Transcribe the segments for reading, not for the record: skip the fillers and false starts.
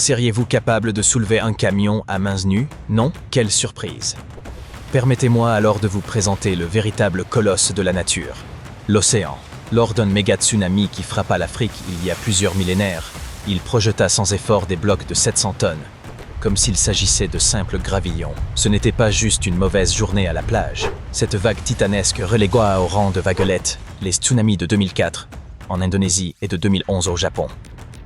Seriez-vous capable de soulever un camion à mains nues? Non? Quelle surprise! Permettez-moi alors de vous présenter le véritable colosse de la nature, l'océan. Lors d'un méga tsunami qui frappa l'Afrique il y a plusieurs millénaires, il projeta sans effort des blocs de 700 tonnes, comme s'il s'agissait de simples gravillons. Ce n'était pas juste une mauvaise journée à la plage. Cette vague titanesque relégua au rang de vaguelettes les tsunamis de 2004 en Indonésie et de 2011 au Japon.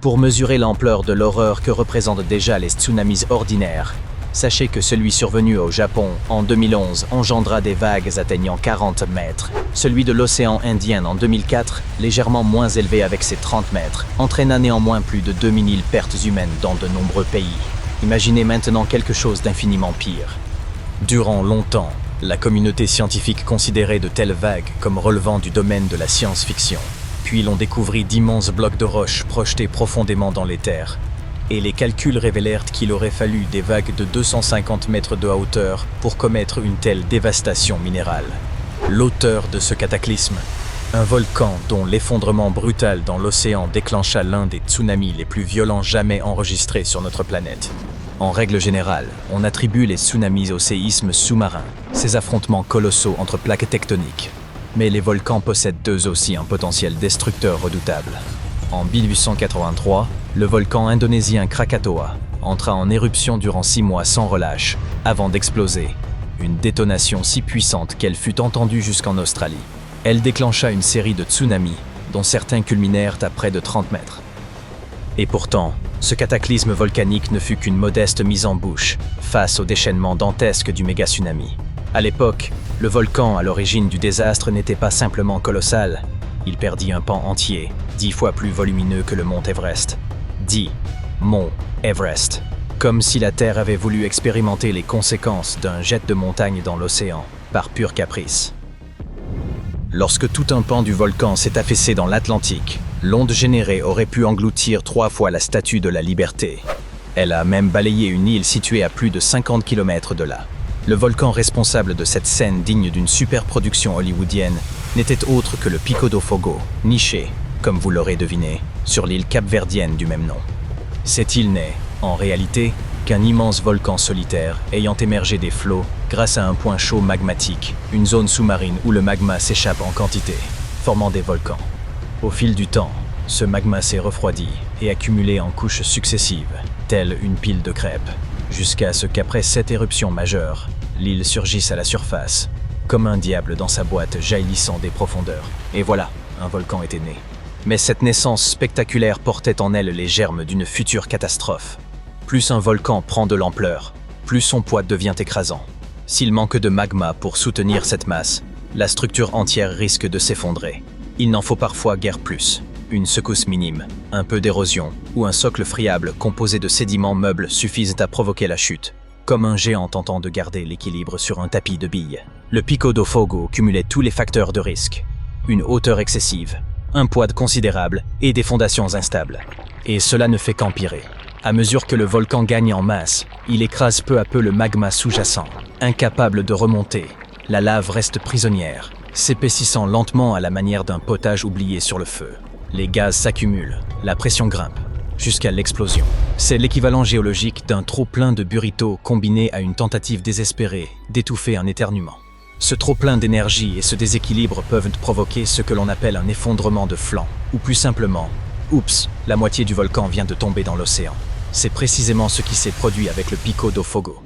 Pour mesurer l'ampleur de l'horreur que représentent déjà les tsunamis ordinaires, sachez que celui survenu au Japon en 2011 engendra des vagues atteignant 40 mètres. Celui de l'océan Indien en 2004, légèrement moins élevé avec ses 30 mètres, entraîna néanmoins plus de 2000 pertes humaines dans de nombreux pays. Imaginez maintenant quelque chose d'infiniment pire. Durant longtemps, la communauté scientifique considérait de telles vagues comme relevant du domaine de la science-fiction. Puis l'on découvrit d'immenses blocs de roches projetés profondément dans les terres. Et les calculs révélèrent qu'il aurait fallu des vagues de 250 mètres de hauteur pour commettre une telle dévastation minérale. L'auteur de ce cataclysme, un volcan dont l'effondrement brutal dans l'océan déclencha l'un des tsunamis les plus violents jamais enregistrés sur notre planète. En règle générale, on attribue les tsunamis au séisme sous-marin, ces affrontements colossaux entre plaques tectoniques. Mais les volcans possèdent eux aussi un potentiel destructeur redoutable. En 1883, le volcan indonésien Krakatoa entra en éruption durant 6 mois sans relâche, avant d'exploser. Une détonation si puissante qu'elle fut entendue jusqu'en Australie. Elle déclencha une série de tsunamis, dont certains culminèrent à près de 30 mètres. Et pourtant, ce cataclysme volcanique ne fut qu'une modeste mise en bouche face au déchaînement dantesque du méga-tsunami. À l'époque, le volcan à l'origine du désastre n'était pas simplement colossal. Il perdit un pan entier, 10 fois plus volumineux que le mont Everest. 10 Mont Everest. Comme si la Terre avait voulu expérimenter les conséquences d'un jet de montagne dans l'océan, par pur caprice. Lorsque tout un pan du volcan s'est affaissé dans l'Atlantique, l'onde générée aurait pu engloutir 3 fois la Statue de la Liberté. Elle a même balayé une île située à plus de 50 km de là. Le volcan responsable de cette scène digne d'une superproduction hollywoodienne n'était autre que le Pico do Fogo, niché, comme vous l'aurez deviné, sur l'île capverdienne du même nom. Cette île n'est, en réalité, qu'un immense volcan solitaire ayant émergé des flots grâce à un point chaud magmatique, une zone sous-marine où le magma s'échappe en quantité, formant des volcans. Au fil du temps, ce magma s'est refroidi et accumulé en couches successives, telle une pile de crêpes, jusqu'à ce qu'après 7 éruptions majeures, l'île surgisse à la surface, comme un diable dans sa boîte jaillissant des profondeurs. Et voilà, un volcan était né. Mais cette naissance spectaculaire portait en elle les germes d'une future catastrophe. Plus un volcan prend de l'ampleur, plus son poids devient écrasant. S'il manque de magma pour soutenir cette masse, la structure entière risque de s'effondrer. Il n'en faut parfois guère plus. Une secousse minime, un peu d'érosion ou un socle friable composé de sédiments meubles suffisent à provoquer la chute, comme un géant tentant de garder l'équilibre sur un tapis de billes. Le Pico do Fogo cumulait tous les facteurs de risque. Une hauteur excessive, un poids considérable et des fondations instables. Et cela ne fait qu'empirer. À mesure que le volcan gagne en masse, il écrase peu à peu le magma sous-jacent. Incapable de remonter, la lave reste prisonnière, s'épaississant lentement à la manière d'un potage oublié sur le feu. Les gaz s'accumulent, la pression grimpe, jusqu'à l'explosion. C'est l'équivalent géologique d'un trop-plein de burrito combiné à une tentative désespérée d'étouffer un éternuement. Ce trop-plein d'énergie et ce déséquilibre peuvent provoquer ce que l'on appelle un effondrement de flanc, ou plus simplement, oups, la moitié du volcan vient de tomber dans l'océan. C'est précisément ce qui s'est produit avec le Pico do Fogo.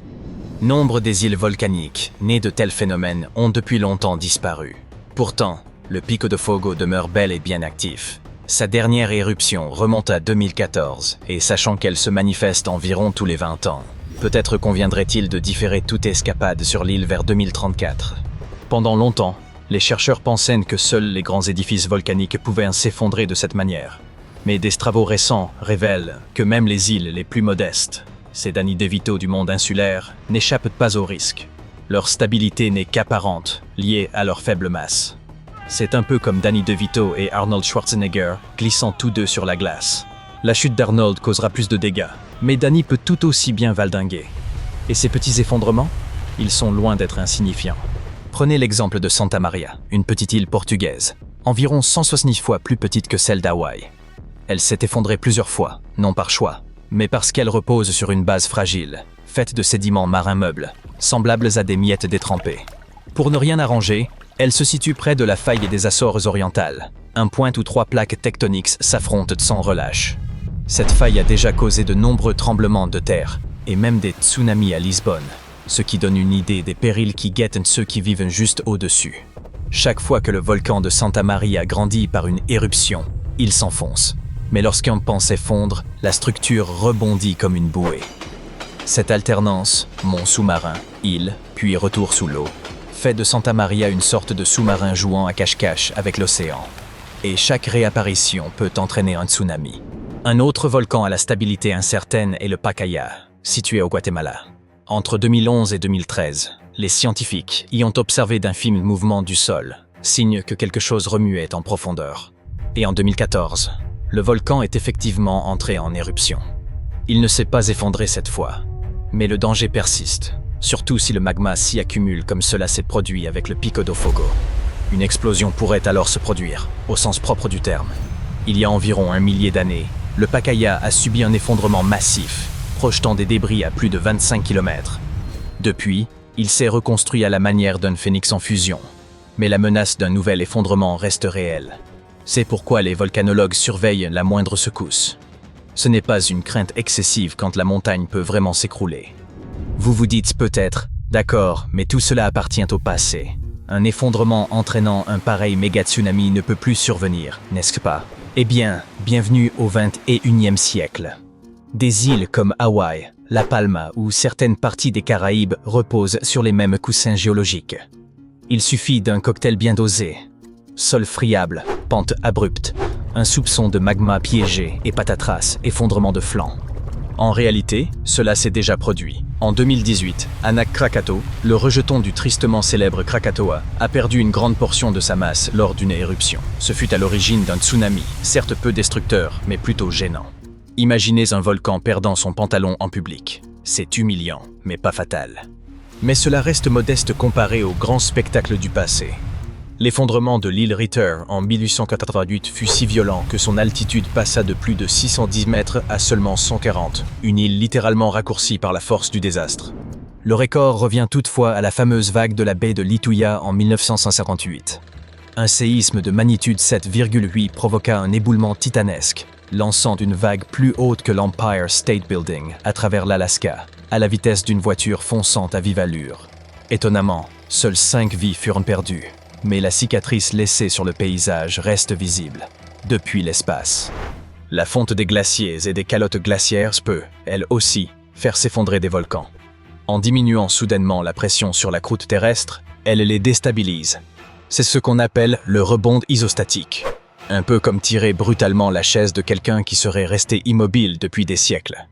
Nombre des îles volcaniques nées de tels phénomènes ont depuis longtemps disparu. Pourtant, le Pico do Fogo demeure bel et bien actif. Sa dernière éruption remonte à 2014, et sachant qu'elle se manifeste environ tous les 20 ans, peut-être conviendrait-il de différer toute escapade sur l'île vers 2034. Pendant longtemps, les chercheurs pensaient que seuls les grands édifices volcaniques pouvaient s'effondrer de cette manière. Mais des travaux récents révèlent que même les îles les plus modestes, ces Danny DeVito du monde insulaire, n'échappent pas au risque. Leur stabilité n'est qu'apparente, liée à leur faible masse. C'est un peu comme Danny DeVito et Arnold Schwarzenegger glissant tous deux sur la glace. La chute d'Arnold causera plus de dégâts, mais Danny peut tout aussi bien valdinguer. Et ces petits effondrements, ils sont loin d'être insignifiants. Prenez l'exemple de Santa Maria, une petite île portugaise, environ 170 fois plus petite que celle d'Hawaï. Elle s'est effondrée plusieurs fois, non par choix, mais parce qu'elle repose sur une base fragile, faite de sédiments marins meubles, semblables à des miettes détrempées. Pour ne rien arranger, elle se situe près de la faille des Açores orientales, un point où 3 plaques tectoniques s'affrontent sans relâche. Cette faille a déjà causé de nombreux tremblements de terre, et même des tsunamis à Lisbonne, ce qui donne une idée des périls qui guettent ceux qui vivent juste au-dessus. Chaque fois que le volcan de Santa Maria grandit par une éruption, il s'enfonce. Mais lorsqu'un pan s'effondre, la structure rebondit comme une bouée. Cette alternance, mont sous-marin, île, puis retour sous l'eau, fait de Santa Maria une sorte de sous-marin jouant à cache-cache avec l'océan. Et chaque réapparition peut entraîner un tsunami. Un autre volcan à la stabilité incertaine est le Pacaya, situé au Guatemala. Entre 2011 et 2013, les scientifiques y ont observé d'infimes mouvements du sol, signe que quelque chose remuait en profondeur. Et en 2014, le volcan est effectivement entré en éruption. Il ne s'est pas effondré cette fois, mais le danger persiste, surtout si le magma s'y accumule comme cela s'est produit avec le Pico do Fogo. Une explosion pourrait alors se produire, au sens propre du terme. Il y a environ 1 millier d'années, le Pacaya a subi un effondrement massif, projetant des débris à plus de 25 km. Depuis, il s'est reconstruit à la manière d'un phénix en fusion, mais la menace d'un nouvel effondrement reste réelle. C'est pourquoi les volcanologues surveillent la moindre secousse. Ce n'est pas une crainte excessive quand la montagne peut vraiment s'écrouler. Vous vous dites peut-être, d'accord, mais tout cela appartient au passé. Un effondrement entraînant un pareil méga-tsunami ne peut plus survenir, n'est-ce pas? Eh bien, bienvenue au XXIe siècle. Des îles comme Hawaï, La Palma ou certaines parties des Caraïbes reposent sur les mêmes coussins géologiques. Il suffit d'un cocktail bien dosé. Sol friable, pente abrupte, un soupçon de magma piégé et patatras, effondrement de flanc. En réalité, cela s'est déjà produit. En 2018, Anak Krakatau, le rejeton du tristement célèbre Krakatoa, a perdu une grande portion de sa masse lors d'une éruption. Ce fut à l'origine d'un tsunami, certes peu destructeur, mais plutôt gênant. Imaginez un volcan perdant son pantalon en public. C'est humiliant, mais pas fatal. Mais cela reste modeste comparé au grand spectacle du passé. L'effondrement de l'île Ritter en 1888 fut si violent que son altitude passa de plus de 610 mètres à seulement 140, une île littéralement raccourcie par la force du désastre. Le record revient toutefois à la fameuse vague de la baie de Lituya en 1958. Un séisme de magnitude 7,8 provoqua un éboulement titanesque, lançant une vague plus haute que l'Empire State Building à travers l'Alaska, à la vitesse d'une voiture fonçante à vive allure. Étonnamment, seules 5 vies furent perdues, mais la cicatrice laissée sur le paysage reste visible, depuis l'espace. La fonte des glaciers et des calottes glaciaires peut, elle aussi, faire s'effondrer des volcans. En diminuant soudainement la pression sur la croûte terrestre, elle les déstabilise. C'est ce qu'on appelle le rebond isostatique. Un peu comme tirer brutalement la chaise de quelqu'un qui serait resté immobile depuis des siècles.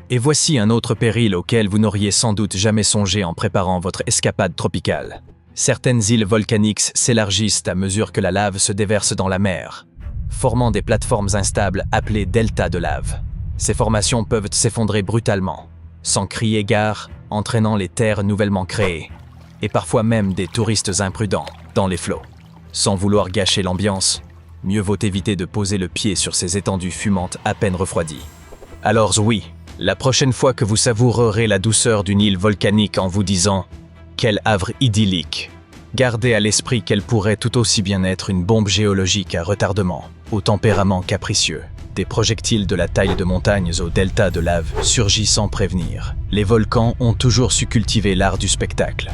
Et voici un autre péril auquel vous n'auriez sans doute jamais songé en préparant votre escapade tropicale. Certaines îles volcaniques s'élargissent à mesure que la lave se déverse dans la mer, formant des plateformes instables appelées deltas de lave. Ces formations peuvent s'effondrer brutalement, sans crier gare, entraînant les terres nouvellement créées, et parfois même des touristes imprudents dans les flots. Sans vouloir gâcher l'ambiance, mieux vaut éviter de poser le pied sur ces étendues fumantes à peine refroidies. Alors oui, la prochaine fois que vous savourerez la douceur d'une île volcanique en vous disant « Quel havre idyllique !» gardez à l'esprit qu'elle pourrait tout aussi bien être une bombe géologique à retardement, au tempérament capricieux. Des projectiles de la taille de montagnes aux deltas de lave surgissent sans prévenir. Les volcans ont toujours su cultiver l'art du spectacle.